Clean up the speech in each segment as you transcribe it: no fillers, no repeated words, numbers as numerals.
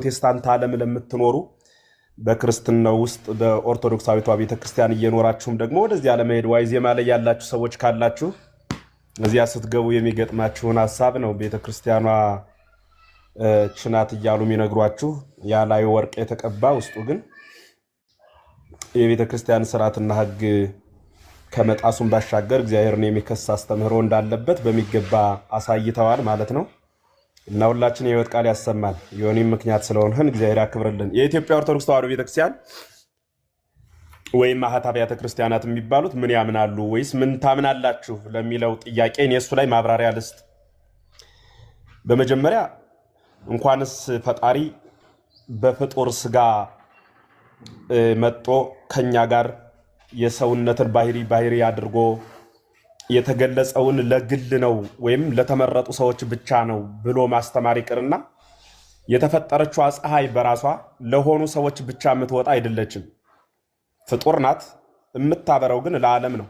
ፕሮቴስታንት ዓለም ለምትኖሩ በክርስትናው ውስጥ በኦርቶዶክሳዊቷ ቤተክርስቲያን እየኖራችሁም ደግሞ ወደዚህ ዓለም ሄድ ዋይዜማ ላይ ያላችሁ ሰዎች ካላችሁ እዚያ ስትገቡ የሚገጥማችሁን ሐሳብ ነው ቤተክርስቲያኗ ችናት እያሉ የሚነግሯችሁ ያ ላይ ወርቅ የተቀባ ውስጡ ግን የቤተክርስቲያን ሥርዓትና ሕግ ከመጣሱም ባሻገር እግዚአብሔርን የሚከስ አስተምህሮ እንዳለበት በሚገባ አሳይተዋል ማለት ነው። እና ሁላችን የሕይወት ቃል ያሰማል። የሆነም ምክንያት ስለሆነን እግዚአብሔር ያክብርልን። የኢትዮጵያ ኦርቶዶክስ ተዋሕዶ ቤተክርስቲያን ወይም ማህታ አብያተ ክርስቲያናት የሚባሉት ምን ያምናሉ ወይስ ምን ታምናላችሁ ለሚለው ጥያቄ እኔ እሱ ላይ ማብራሪያ ልስጥ። በመጀመሪያ እንኳንስ ፈጣሪ በፍጡር ስጋ መጥቶ ከኛ ጋር የሰውነትን ባህሪ አድርጎ የተገለጸውን ለግል ነው ወይም ለተመረጡ ሰዎች ብቻ ነው ብሎ ማስተማር ይቅርና የተፈጠረችው ፀሐይ በራሷ ለሆኑ ሰዎች ብቻ የምትወጣ አይደለችም። ፍጡር ናት። የምታበረው ግን ለዓለም ነው።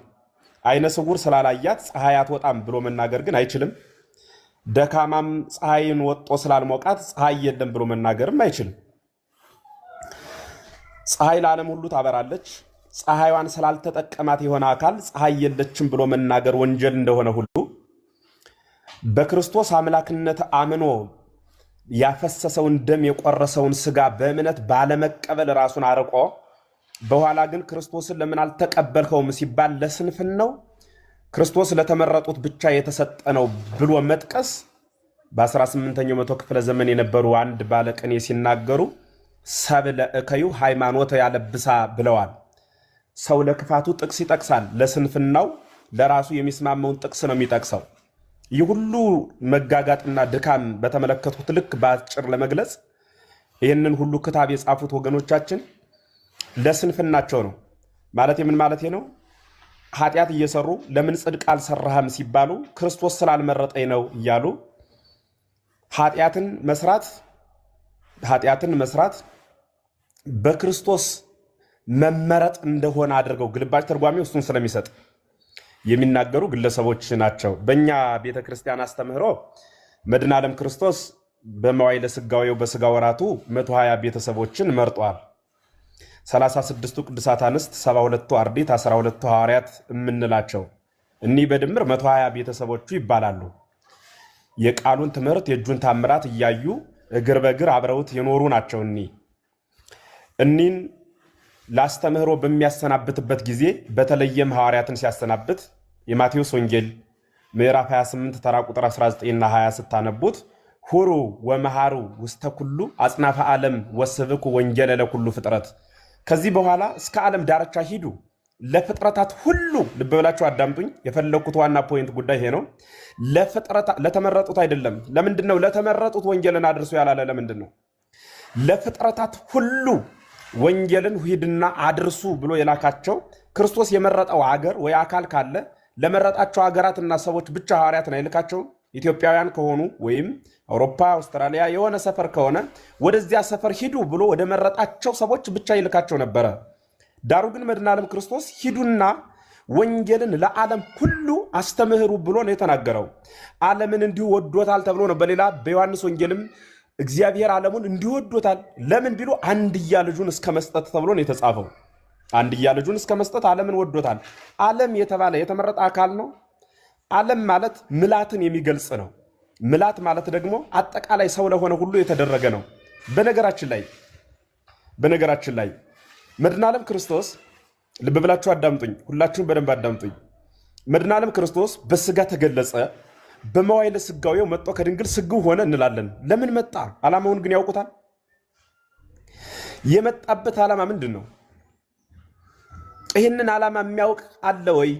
አይነ ስውር ስላላያት ፀሐይ አትወጣም ብሎ መናገር ግን አይችልም። ደካማም ፀሐይን ወጦ ስላልሞቃት ፀሐይ የለም ብሎ መናገርም አይችልም። ፀሐይ ለዓለም ሁሉ ታበራለች። ፀሐይዋን ስላልተጠቀማት የሆነ አካል ፀሐይ የለችም ብሎ መናገር ወንጀል እንደሆነ ሁሉ በክርስቶስ አምላክነት አምኖ ያፈሰሰውን ደም የቆረሰውን ስጋ በእምነት ባለመቀበል ራሱን አርቆ በኋላ ግን ክርስቶስን ለምን አልተቀበልከውም ሲባል ለስንፍናው ክርስቶስ ለተመረጡት ብቻ የተሰጠ ነው ብሎ መጥቀስ በ18ኛው መቶ ክፍለ ዘመን የነበሩ አንድ ባለቅኔ ሲናገሩ ሰብለ እከዩ ሃይማኖት ያለብሳ ብለዋል። ሰው ለክፋቱ ጥቅስ ይጠቅሳል፣ ለስንፍናው ለራሱ የሚስማመውን ጥቅስ ነው የሚጠቅሰው። ይህ ሁሉ መጋጋጥና ድካም በተመለከቱት ልክ በአጭር ለመግለጽ ይህንን ሁሉ ክታብ የጻፉት ወገኖቻችን ለስንፍናቸው ነው። ማለት ምን ማለት ነው? ኃጢአት እየሰሩ ለምን ጽድቅ አልሰራህም ሲባሉ ክርስቶስ ስላልመረጠኝ ነው እያሉ ኃጢአትን መስራት በክርስቶስ መመረጥ እንደሆነ አድርገው ግልባጭ ተርጓሚው እሱን ስለሚሰጥ የሚናገሩ ግለሰቦች ናቸው። በእኛ ቤተክርስቲያን አስተምህሮ መድኃኔ ዓለም ክርስቶስ በመዋዕለ ሥጋዌው በሥጋ ወራቱ 120 ቤተሰቦችን መርጧል። 36ቱ ቅዱሳት አንስት፣ 72ቱ አርድእት፣ 12ቱ ሐዋርያት የምንላቸው እኒህ በድምር 120 ቤተሰቦቹ ይባላሉ። የቃሉን ትምህርት የእጁን ታምራት እያዩ እግር በእግር አብረውት የኖሩ ናቸው። እኒህን ላስተምህሮ በሚያሰናብትበት ጊዜ በተለየም ሐዋርያትን ሲያሰናብት የማቴዎስ ወንጌል ምዕራፍ 28 ተራ ቁጥር 19ና 20 ስታነቡት ሁሩ ወመሃሩ ውስተ ኩሉ አጽናፈ ዓለም ወስብኩ ወንጌለ ለኩሉ ፍጥረት፣ ከዚህ በኋላ እስከ ዓለም ዳርቻ ሂዱ ለፍጥረታት ሁሉ። ልብ ብላችሁ አዳምጡኝ። የፈለኩት ዋና ፖይንት ጉዳይ ይሄ ነው። ለተመረጡት አይደለም። ለምንድን ነው ለተመረጡት ወንጌልን አድርሱ ያላለ? ለምንድን ነው ለፍጥረታት ሁሉ ወንጌልን ሂድና አድርሱ ብሎ የላካቸው? ክርስቶስ የመረጠው አገር ወይ አካል ካለ ለመረጣቸው አገራትና ሰዎች ብቻ ሐዋርያትን አይልካቸውም? ኢትዮጵያውያን ከሆኑ ወይም አውሮፓ፣ አውስትራሊያ የሆነ ሰፈር ከሆነ ወደዚያ ሰፈር ሂዱ ብሎ ወደ መረጣቸው ሰዎች ብቻ ይልካቸው ነበረ። ዳሩ ግን መድኃኔ ዓለም ክርስቶስ ሂዱና ወንጌልን ለዓለም ሁሉ አስተምህሩ ብሎ ነው የተናገረው። ዓለምን እንዲሁ ወዶታል ተብሎ ነው በሌላ በዮሐንስ ወንጌልም እግዚአብሔር ዓለሙን እንዲሁ ወዶታል ለምን ቢሉ አንድያ ልጁን እስከ መስጠት ተብሎ ነው የተጻፈው። አንድያ ልጁን እስከ መስጠት ዓለምን ወዶታል። ዓለም የተባለ የተመረጠ አካል ነው። ዓለም ማለት ምላትን የሚገልጽ ነው። ምላት ማለት ደግሞ አጠቃላይ ሰው ለሆነ ሁሉ የተደረገ ነው። በነገራችን ላይ መድኃኔ ዓለም ክርስቶስ ልብ ብላችሁ አዳምጡኝ፣ ሁላችሁም በደንብ አዳምጡኝ። መድኃኔ ዓለም ክርስቶስ በስጋ ተገለጸ። በመዋዕለ ሥጋዌው መጥቶ ከድንግል ስግው ሆነ እንላለን። ለምን መጣ? ዓላማውን ግን ያውቁታል? የመጣበት ዓላማ ምንድን ነው? ይህንን ዓላማ የሚያውቅ አለ ወይ?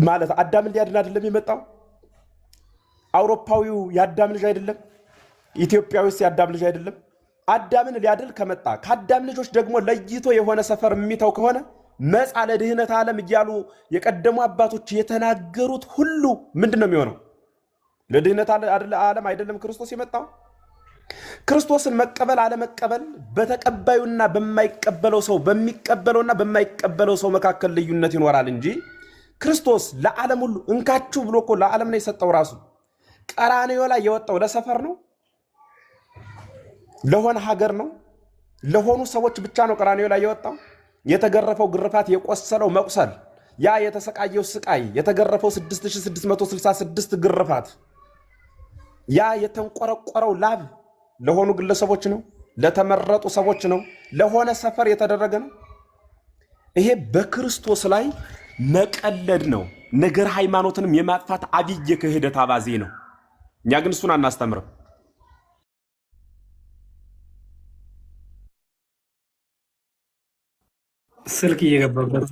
ማለት አዳምን ሊያድን አይደለም የመጣው? አውሮፓዊው የአዳም ልጅ አይደለም? ኢትዮጵያዊስ የአዳም ልጅ አይደለም? አዳምን ሊያድል ከመጣ ከአዳም ልጆች ደግሞ ለይቶ የሆነ ሰፈር የሚተው ከሆነ መጻ ለድህነት ዓለም እያሉ የቀደሙ አባቶች የተናገሩት ሁሉ ምንድን ነው የሚሆነው? ለድህነት ዓለም አይደለም ክርስቶስ የመጣው? ክርስቶስን መቀበል አለመቀበል በተቀባዩና በማይቀበለው ሰው በሚቀበለውና በማይቀበለው ሰው መካከል ልዩነት ይኖራል እንጂ ክርስቶስ ለዓለም ሁሉ እንካችሁ ብሎ እኮ ለዓለም ነው የሰጠው። ራሱ ቀራንዮ ላይ የወጣው ለሰፈር ነው? ለሆነ ሀገር ነው ለሆኑ ሰዎች ብቻ ነው ቀራንዮ ላይ የወጣው። የተገረፈው ግርፋት፣ የቆሰለው መቁሰል፣ ያ የተሰቃየው ስቃይ፣ የተገረፈው 6666 ግርፋት፣ ያ የተንቆረቆረው ላብ ለሆኑ ግለሰቦች ነው? ለተመረጡ ሰዎች ነው? ለሆነ ሰፈር የተደረገ ነው? ይሄ በክርስቶስ ላይ መቀለድ ነው። ነገር ሃይማኖትንም የማጥፋት አብይ ክህደት አባዜ ነው። እኛ ግን እሱን አናስተምርም። ስልክ እየገባበት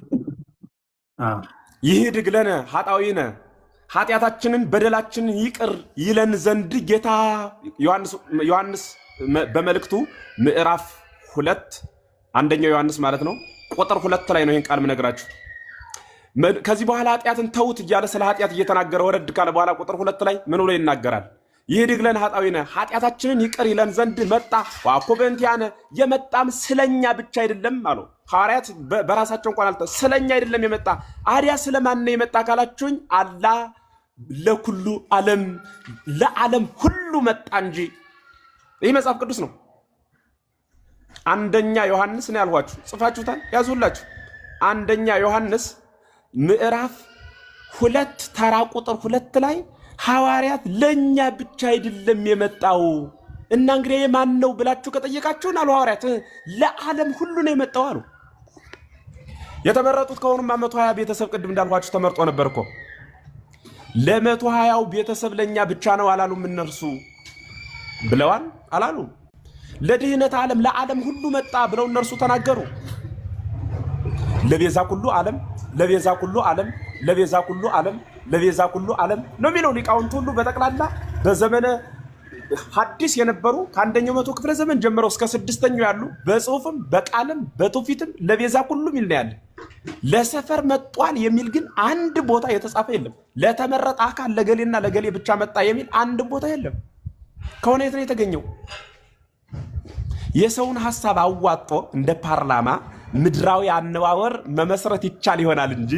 ይህ ድግለነ ኃጣዊነ ኃጢአታችንን በደላችንን ይቅር ይለን ዘንድ ጌታ ዮሐንስ በመልእክቱ ምዕራፍ 2 አንደኛው ዮሐንስ ማለት ነው ቁጥር 2 ላይ ነው ይሄን ቃል ምነግራችሁ። ከዚህ በኋላ ኃጢአትን ተውት እያለ ስለ ኃጢአት እየተናገረ ወረድ ካለ በኋላ ቁጥር 2 ላይ ምን ብሎ ይናገራል? ይህ ድግለን ኃጣዊነ ኃጢአታችንን ይቅር ይለን ዘንድ መጣ። ወአኮ በእንቲአነ የመጣም ስለኛ ብቻ አይደለም አሉ ሐዋርያት። በራሳቸው እንኳን አልተ ስለኛ አይደለም የመጣ። አዲያ ስለማን ነው የመጣ ካላችሁኝ፣ አላ ለኩሉ ዓለም ለዓለም ሁሉ መጣ እንጂ። ይህ መጽሐፍ ቅዱስ ነው። አንደኛ ዮሐንስ ነው ያልኋችሁ፣ ጽፋችሁታል፣ ያዙላችሁ። አንደኛ ዮሐንስ ምዕራፍ 2 ተራ ቁጥር 2 ላይ ሐዋርያት ለኛ ብቻ አይደለም የመጣው እና እንግዲህ የማን ነው ብላችሁ ከጠየቃችሁን አሉ ሐዋርያት ለዓለም ሁሉ ነው የመጣው አሉ። የተመረጡት ከሆኑማ 120 ቤተሰብ ቅድም እንዳልኳችሁ ተመርጦ ነበር እኮ። ለ120ው ቤተሰብ ለኛ ብቻ ነው አላሉም እነርሱ ብለዋል አላሉም። ለድህነት ዓለም ለዓለም ሁሉ መጣ ብለው እነርሱ ተናገሩ። ለቤዛ ኩሉ ዓለም ለቤዛ ኩሉ ዓለም ለቤዛ ኩሉ ዓለም ለቤዛ ኩሉ ዓለም ነው የሚለው ሊቃውንት ሁሉ በጠቅላላ በዘመነ ሐዲስ የነበሩ ከአንደኛው መቶ ክፍለ ዘመን ጀምረው እስከ 6ኛው ያሉ በጽሁፍም በቃልም በትውፊትም ለቤዛ ኩሉ ሚል ነው ያለ። ለሰፈር መጧል የሚል ግን አንድ ቦታ የተጻፈ የለም። ለተመረጠ አካል ለገሌና ለገሌ ብቻ መጣ የሚል አንድ ቦታ የለም። ከሆነ የት ነው የተገኘው? የሰውን ሐሳብ አዋጦ እንደ ፓርላማ ምድራዊ አነዋወር መመስረት ይቻል ይሆናል እንጂ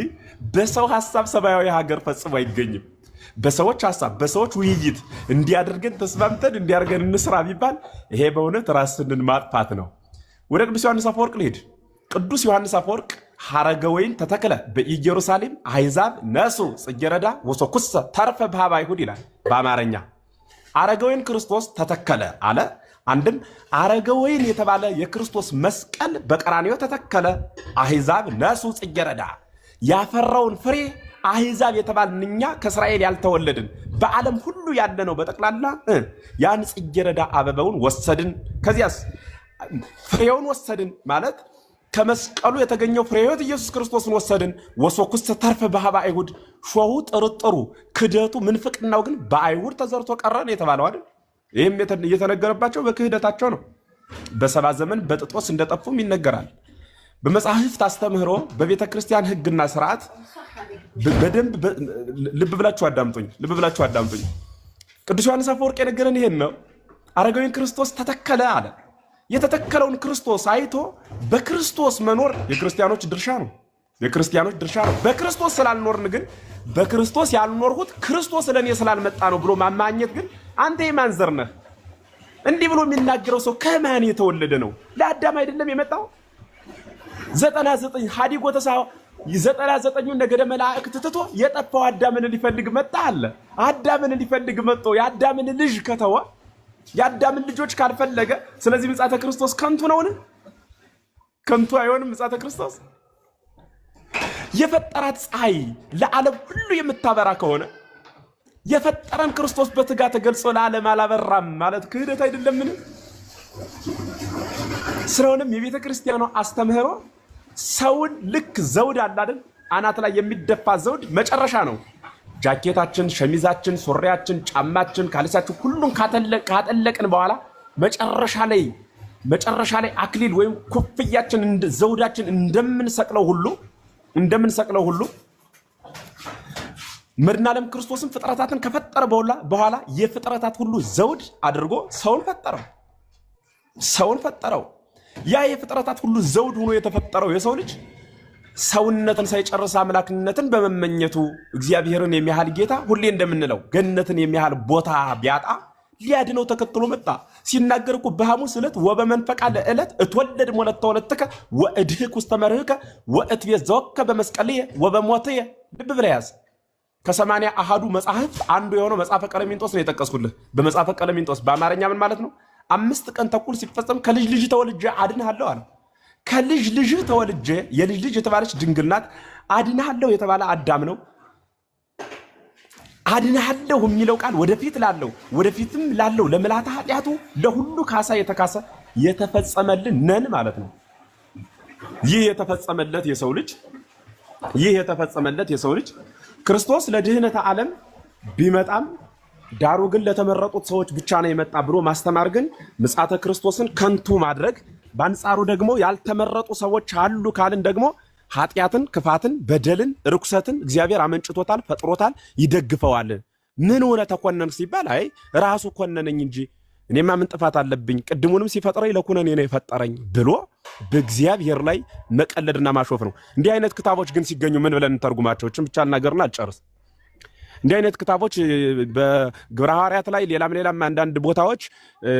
በሰው ሐሳብ ሰማያዊ ሀገር ፈጽሞ አይገኝም። በሰዎች ሐሳብ በሰዎች ውይይት እንዲያደርገን ተስማምተን እንዲያደርገን እንስራ ቢባል ይሄ በእውነት ራስንን ማጥፋት ነው። ወደ ቅዱስ ዮሐንስ አፈወርቅ ልሄድ። ቅዱስ ዮሐንስ አፈወርቅ ሐረገ ወይን ተተክለ በኢየሩሳሌም አሕዛብ ነሱ ጽጌረዳ ወሰኩሰ ተርፈ በኀበ አይሁድ ይላል በአማርኛ። ሐረገ ወይን ክርስቶስ ተተከለ አለ። አንድም ሐረገ ወይን የተባለ የክርስቶስ መስቀል በቀራንዮ ተተከለ። አሕዛብ ነሱ ጽጌረዳ ያፈራውን ፍሬ አሕዛብ የተባልን እኛ ከእስራኤል ያልተወለድን በዓለም ሁሉ ያለነው በጠቅላላ ያን ጽጌረዳ አበባውን ወሰድን። ከዚያስ ፍሬውን ወሰድን ማለት ከመስቀሉ የተገኘው ፍሬ ሕይወት ኢየሱስ ክርስቶስን ወሰድን። ወሰኩሰ ተርፈ በኀበ አይሁድ ሾሁ ጥርጥሩ ክደቱ ምንፍቅናው ግን በአይሁድ ተዘርቶ ቀረን የተባለው አይደል? ይህም እየተነገረባቸው በክህደታቸው ነው። በሰባ ዘመን በጥጦስ እንደጠፉም ይነገራል። በመጽሐፍት አስተምህሮ በቤተ ክርስቲያን ሕግና ስርዓት በደንብ ልብ ብላችሁ አዳምጡኝ። ቅዱስ ዮሐንስ አፈወርቅ የነገረን ይሄን ነው። ሐረገ ወይን ክርስቶስ ተተከለ አለ። የተተከለውን ክርስቶስ አይቶ በክርስቶስ መኖር የክርስቲያኖች ድርሻ ነው። በክርስቶስ ስላልኖርን ግን በክርስቶስ ያልኖርሁት ክርስቶስ ለእኔ ስላልመጣ ነው ብሎ ማማኘት ግን አንተ የማን ዘር ነህ? እንዲህ ብሎ የሚናገረው ሰው ከማን የተወለደ ነው? ለአዳም አይደለም የመጣው? 99 ሀዲጎ ተሳ 99ኙን ነገደ መላእክት ትቶ የጠፋው አዳምን ሊፈልግ መጣ አለ። አዳምን ሊፈልግ መጥቶ የአዳምን ልጅ ከተወ የአዳምን ልጆች ካልፈለገ ስለዚህ ምጽአተ ክርስቶስ ከንቱ ነውን? ከንቱ አይሆንም ምጽአተ ክርስቶስ። የፈጠራት ፀሐይ ለዓለም ሁሉ የምታበራ ከሆነ የፈጠረን ክርስቶስ በትጋ ተገልጾ ለዓለም አላበራም ማለት ክህደት አይደለምን? ስለሆነም የቤተ ክርስቲያኗ አስተምህሮ ሰውን ልክ ዘውድ አለ አይደል? አናት ላይ የሚደፋ ዘውድ መጨረሻ ነው። ጃኬታችን፣ ሸሚዛችን፣ ሱሪያችን፣ ጫማችን፣ ካልሲያችን ሁሉን ካጠለቅን በኋላ መጨረሻ ላይ አክሊል ወይም ኮፍያችን ዘውዳችን እንደምንሰቅለው ሁሉ መድኃኔ ዓለም ክርስቶስን ፍጥረታትን ከፈጠረ በኋላ የፍጥረታት ሁሉ ዘውድ አድርጎ ሰውን ፈጠረው። ያ የፍጥረታት ሁሉ ዘውድ ሆኖ የተፈጠረው የሰው ልጅ ሰውነትን ሳይጨርስ አምላክነትን በመመኘቱ እግዚአብሔርን የሚያህል ጌታ ሁሌ እንደምንለው ገነትን የሚያህል ቦታ ቢያጣ ሊያድነው ተከትሎ መጣ። ሲናገር እኮ በሐሙስ ዕለት ወበመንፈቃ ለዕለት እትወለድ ሞለተ ወለትከ ወእድህክ ውስተ መርህከ ወእትቤዘወከ በመስቀልየ ወበሞትየ። ልብ ብለህ ያዝ። ከ80 አሃዱ መጽሐፍ አንዱ የሆነው መጽሐፈ ቀለሚንጦስ ነው የጠቀስኩልህ። በመጽሐፈ ቀለሚንጦስ በአማርኛ ምን ማለት ነው? 5 ቀን ተኩል ሲፈጸም ከልጅ ልጅ ተወልጄ አድንሃለሁ አለ። ከልጅ ልጅ ተወልጄ፣ የልጅ ልጅ የተባለች ድንግል ናት። አድንሃለሁ የተባለ አዳም ነው። አድንሃለሁ የሚለው ቃል ወደፊት ላለው ወደፊትም ላለው ለምልዓተ ኃጢአቱ ለሁሉ ካሳ የተካሰ የተፈጸመልን ነን ማለት ነው። ይህ የተፈጸመለት የሰው ልጅ ክርስቶስ ለድህነተ ዓለም ቢመጣም ዳሩ ግን ለተመረጡት ሰዎች ብቻ ነው የመጣ ብሎ ማስተማር ግን ምጽአተ ክርስቶስን ከንቱ ማድረግ፣ በአንጻሩ ደግሞ ያልተመረጡ ሰዎች አሉ ካልን ደግሞ ኃጢአትን፣ ክፋትን፣ በደልን፣ ርኩሰትን እግዚአብሔር አመንጭቶታል፣ ፈጥሮታል፣ ይደግፈዋል። ምን ሆነ ተኮነን ሲባል አይ ራሱ ኮነነኝ እንጂ እኔማ ምን ጥፋት አለብኝ? ቅድሙንም ሲፈጥረኝ ለኩነኔ ነው የፈጠረኝ ብሎ በእግዚአብሔር ላይ መቀለድና ማሾፍ ነው። እንዲህ አይነት ክታቦች ግን ሲገኙ ምን ብለን እንተርጉማቸው? እችን ብቻ እናገርና አልጨርስ። እንዲህ አይነት ክታቦች በግብረ ሐዋርያት ላይ ሌላም አንዳንድ ቦታዎች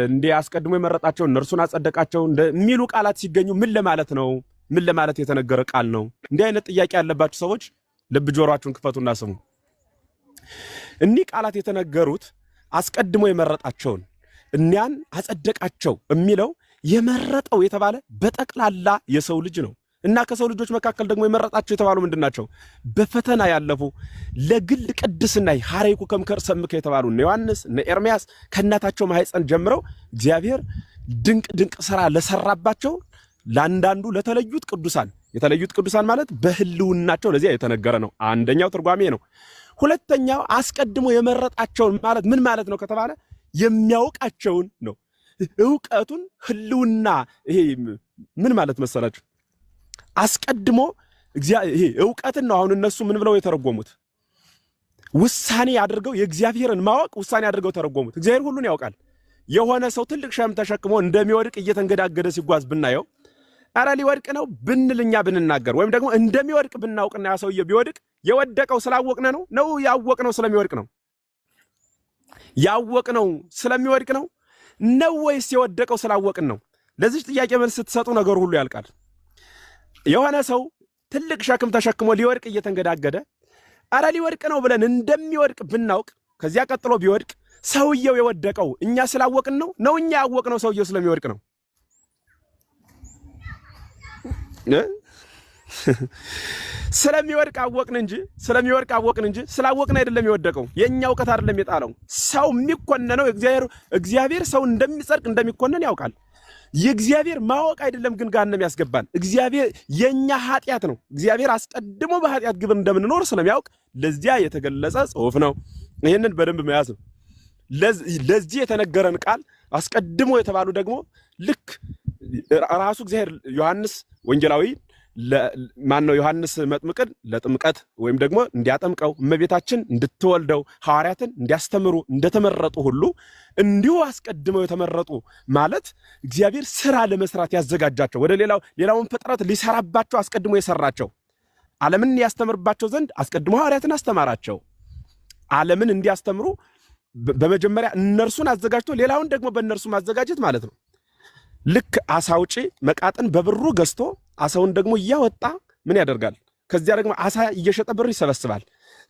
እንዲህ አስቀድሞ የመረጣቸው እነርሱን አጸደቃቸው የሚሉ ቃላት ሲገኙ ምን ለማለት ነው? ምን ለማለት የተነገረ ቃል ነው? እንዲህ አይነት ጥያቄ ያለባችሁ ሰዎች ልብ ጆሮአችሁን ክፈቱና ስሙ። እኒህ ቃላት የተነገሩት አስቀድሞ የመረጣቸውን እኒያን አጸደቃቸው የሚለው የመረጠው የተባለ በጠቅላላ የሰው ልጅ ነው። እና ከሰው ልጆች መካከል ደግሞ የመረጣቸው የተባሉ ምንድናቸው? በፈተና ያለፉ ለግል ቅድስና ሐረይኩ ከምከር ሰምከ የተባሉ እነ ዮሐንስ እነ ኤርምያስ ከእናታቸው ማህፀን ጀምረው እግዚአብሔር ድንቅ ስራ ለሰራባቸው ለአንዳንዱ ለተለዩት ቅዱሳን ማለት በህልውናቸው ለዚያ የተነገረ ነው። አንደኛው ትርጓሜ ነው። ሁለተኛው አስቀድሞ የመረጣቸውን ማለት ምን ማለት ነው ከተባለ የሚያውቃቸውን ነው። ዕውቀቱን ህልውና ይሄ ምን ማለት መሰላችሁ? አስቀድሞ ይሄ ዕውቀትን ነው። አሁን እነሱ ምን ብለው የተረጎሙት? ውሳኔ አድርገው የእግዚአብሔርን ማወቅ ውሳኔ አድርገው ተረጎሙት። እግዚአብሔር ሁሉን ያውቃል። የሆነ ሰው ትልቅ ሸክም ተሸክሞ እንደሚወድቅ እየተንገዳገደ ሲጓዝ ብናየው አረ ሊወድቅ ነው ብንልኛ ብንናገር ወይም ደግሞ እንደሚወድቅ ብናውቅና ያ ሰውዬ ቢወድቅ የወደቀው ስላወቅነ ነው ያወቅነው ስለሚወድቅ ነው? ያወቅነው ስለሚወድቅ ነው ወይስ የወደቀው ስላወቅን ነው? ለዚህ ጥያቄ መልስ ስትሰጡ ነገር ሁሉ ያልቃል። የሆነ ሰው ትልቅ ሸክም ተሸክሞ ሊወድቅ እየተንገዳገደ አረ ሊወድቅ ነው ብለን እንደሚወድቅ ብናውቅ ከዚያ ቀጥሎ ቢወድቅ ሰውየው የወደቀው እኛ ስላወቅን ነው እኛ ያወቅነው ሰውየው ስለሚወድቅ ነው? ስለሚወድቅ አወቅን እንጂ ስላወቅን አይደለም የወደቀው። የኛ ዕውቀት አይደለም የጣለው። ሰው የሚኮነነው እግዚአብሔር ሰው እንደሚጸድቅ እንደሚኮነን ያውቃል። የእግዚአብሔር ማወቅ አይደለም ግን ገሃነም ያስገባን እግዚአብሔር የኛ ኃጢአት ነው። እግዚአብሔር አስቀድሞ በኃጢአት ግብር እንደምንኖር ስለሚያውቅ ለዚያ የተገለጸ ጽሑፍ ነው። ይሄንን በደንብ መያዝ ነው። ለዚህ የተነገረን ቃል አስቀድሞ የተባሉ ደግሞ ልክ ራሱ እግዚአብሔር ዮሐንስ ወንጌላዊ ዮሐንስ መጥምቅን ለጥምቀት ወይም ደግሞ እንዲያጠምቀው እመቤታችን እንድትወልደው ሐዋርያትን እንዲያስተምሩ እንደተመረጡ ሁሉ እንዲሁ አስቀድመው የተመረጡ ማለት እግዚአብሔር ስራ ለመስራት ያዘጋጃቸው ወደ ሌላውን ፍጥረት ሊሰራባቸው አስቀድሞ የሰራቸው ዓለምን ያስተምርባቸው ዘንድ አስቀድሞ ሐዋርያትን አስተማራቸው። ዓለምን እንዲያስተምሩ በመጀመሪያ እነርሱን አዘጋጅቶ ሌላውን ደግሞ በእነርሱ ማዘጋጀት ማለት ነው። ልክ አሳውጪ መቃጥን በብሩ ገዝቶ አሳውን ደግሞ እያወጣ ምን ያደርጋል? ከዚያ ደግሞ አሳ እየሸጠ ብር ይሰበስባል።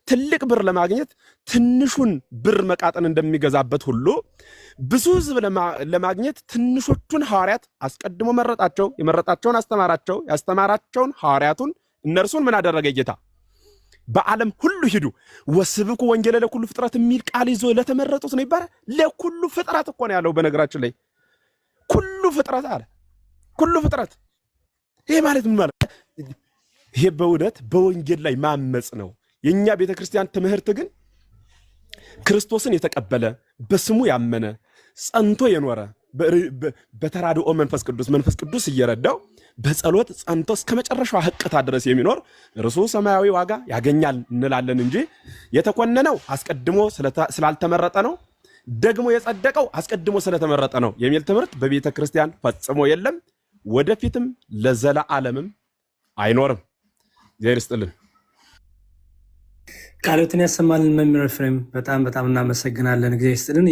ትልቅ ብር ለማግኘት ትንሹን ብር መቃጥን እንደሚገዛበት ሁሉ ብዙ ሕዝብ ለማግኘት ትንሾቹን ሐዋርያት አስቀድሞ መረጣቸው። የመረጣቸውን አስተማራቸው። ያስተማራቸውን ሐዋርያቱን እነርሱን ምን አደረገ ጌታ? በዓለም ሁሉ ሂዱ ወስብኩ ወንጌለ ለኩሉ ፍጥረት የሚል ቃል ይዞ ለተመረጡት ነው ይባላል። ለኩሉ ፍጥረት እኮ ነው ያለው። በነገራችን ላይ ኩሉ ፍጥረት አለ። ኩሉ ፍጥረት ይሄ ማለት ምን ማለት? ይሄ በእውነት በወንጌል ላይ ማመጽ ነው። የኛ ቤተክርስቲያን ትምህርት ግን ክርስቶስን የተቀበለ በስሙ ያመነ ጸንቶ የኖረ በተራድኦ መንፈስ ቅዱስ እየረዳው በጸሎት ጸንቶ እስከ መጨረሻው ህቅታ ድረስ የሚኖር እርሱ ሰማያዊ ዋጋ ያገኛል እንላለን እንጂ የተኮነነው አስቀድሞ ስላልተመረጠ ነው፣ ደግሞ የጸደቀው አስቀድሞ ስለተመረጠ ነው የሚል ትምህርት በቤተ ክርስቲያን ፈጽሞ የለም። ወደፊትም ለዘለዓለምም አይኖርም። እግዚአብሔር ይስጥልን። ቃሎትን ያሰማልን መምህር ኤፍሬም በጣም እናመሰግናለን። እግዚአብሔር ይስጥልን።